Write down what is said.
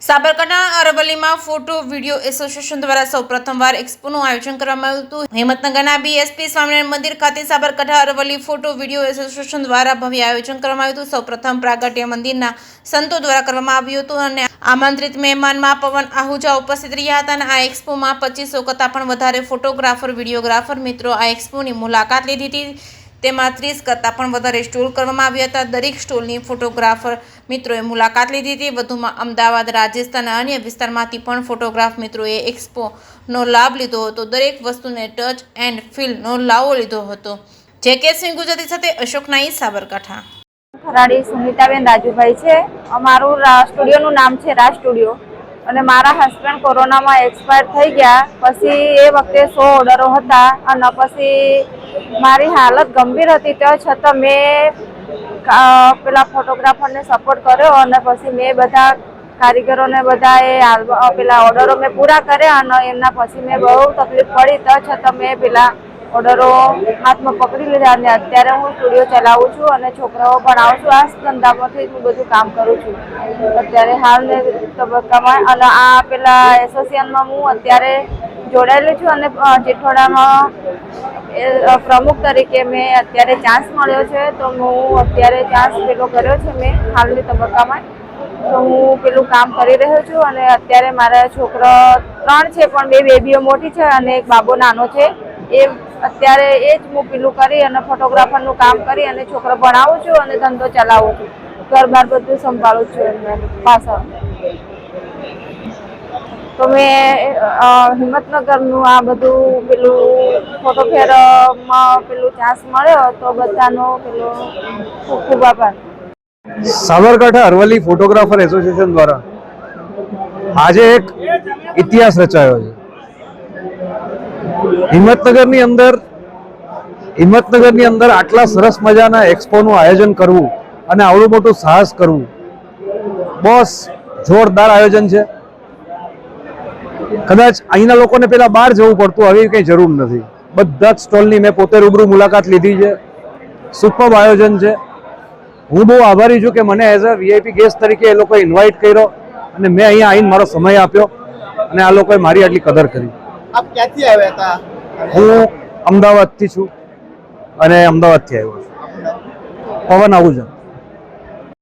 Sabarkantha અરવલ્લીમાં photo video association દ્વારા સૌ પ્રથમવાર એક્સપોનું આયોજન કરવામાં આવ્યું હતું। હિંમતનગરના બીએસપી સ્વામિનારાયણ મંદિર ખાતે Sabarkantha Aravalli photo video association દ્વારા ભવ્ય આયોજન કરવામાં આવ્યું હતું। સૌ પ્રથમ પ્રાગટ્ય મંદિરના સંતો દ્વારા કરવામાં આવ્યું હતું અને આમંત્રિત મહેમાનમાં પવન આહુજા ઉપસ્થિત રહ્યા હતા અને આ એક્સપોમાં 2500 કરતાં પણ વધારે ફોટોગ્રાફર વિડીયોગ્રાફર મિત્રો આ એક્સપોની મુલાકાત લીધી હતી। તેમાં 30 કરતાં પણ વધારે સ્ટોલ કરવામાં આવ્યા હતા। દરેક સ્ટોલની ફોટોગ્રાફર મિત્રોએ મુલાકાત લીધી હતી। વધુમાં અમદાવાદ, રાજસ્થાન અને અન્ય વિસ્તારમાંથી પણ ફોટોગ્રાફ મિત્રોએ એક્સપોનો લાભ લીધો હતો। દરેક વસ્તુને ટચ એન્ડ ફીલનો લાવો લીધો હતો। જેકે સિંહ ગુજરાતી સાથે અશોક નાઈ, સાબરકાંઠા। ખરાડી સુનિતાબેન રાજુભાઈ છે। અમારું સ્ટુડિયોનું નામ છે રાજ સ્ટુડિયો અને મારા હસબન્ડ કોરોનામાં એક્સપાયર થઈ ગયા પછી એ વખતે 100 ઓર્ડરો હતા અને પછી મારી હાલત ગંભીર હતી તો છતાં મેં પેલા ફોટોગ્રાફરને સપોર્ટ કર્યો અને પછી મેં બધા કારીગરોને બધા પેલા ઓર્ડરો મેં પૂરા કર્યા અને એમના પછી મેં બહુ તકલીફ પડી તો છતાં મેં પેલા ઓર્ડરો હાથમાં પકડી લીધા અને અત્યારે હું સ્ટુડિયો ચલાવું છું અને છોકરાઓ ભણાવું છું। આ ધંધામાંથી હું બધું કામ કરું છું અત્યારે હાલને તબક્કામાં અને આ પેલા એસોસિએશનમાં હું અત્યારે જોડાયેલી છું અને જેઠવાડામાં પ્રમુખ તરીકે મેં અત્યારે ચાન્સ મળ્યો છે તો હું અત્યારે ચાન્સ પેલો કર્યો છે મેં હાલની તબક્કામાં તો હું પેલું કામ કરી રહ્યો છું અને અત્યારે મારા છોકરા 3 છે પણ 2 બેબીઓ મોટી છે અને એક બાબો નાનો છે। એ અત્યારે એ જ હું પેલું કરી અને ફોટોગ્રાફરનું કામ કરી અને છોકરા ભણાવું છું અને ધંધો ચલાવું છું, ઘર બાર બધું સંભાળું છું એમને પાછળ। તો મેં હિંમતનગરનું આ બધું પેલું ફોટો ફેરમાં પેલું ચાન્સ મળ્યો તો બધાનો પેલો ખૂબ ખૂબ આભાર। સાબરકાંઠા અરવલ્લી ફોટોગ્રાફર એસોસિએશન દ્વારા આજે એક ઇતિહાસ રચાયો છે। હિંમતનગરની અંદર આટલા સરસ મજાના એક્સપોનું આયોજન કરવું અને આવડું મોટું સાહસ કરવું બસ જોરદાર આયોજન છે। કદાચ અહીંના લોકોને પેલા બહાર જવું પડતું, આવી કંઈ જરૂર નથી। બધા જ સ્ટોલની મેં પોતે રૂબરૂ મુલાકાત લીધી છે। સુપર આયોજન છે। હું બહુ આભારી છું કે મને એઝ અ વીઆઈપી ગેસ્ટ તરીકે એ લોકોએ ઇન્વાઇટ કર્યો અને મેં અહીંયા આવીને મારો સમય આપ્યો અને આ લોકોએ મારી આટલી કદર કરી। આપ ક્યાંથી આવ્યા હતા? હું અમદાવાદથી છું અને અમદાવાદથી આવ્યો છું, પવન આહુજા।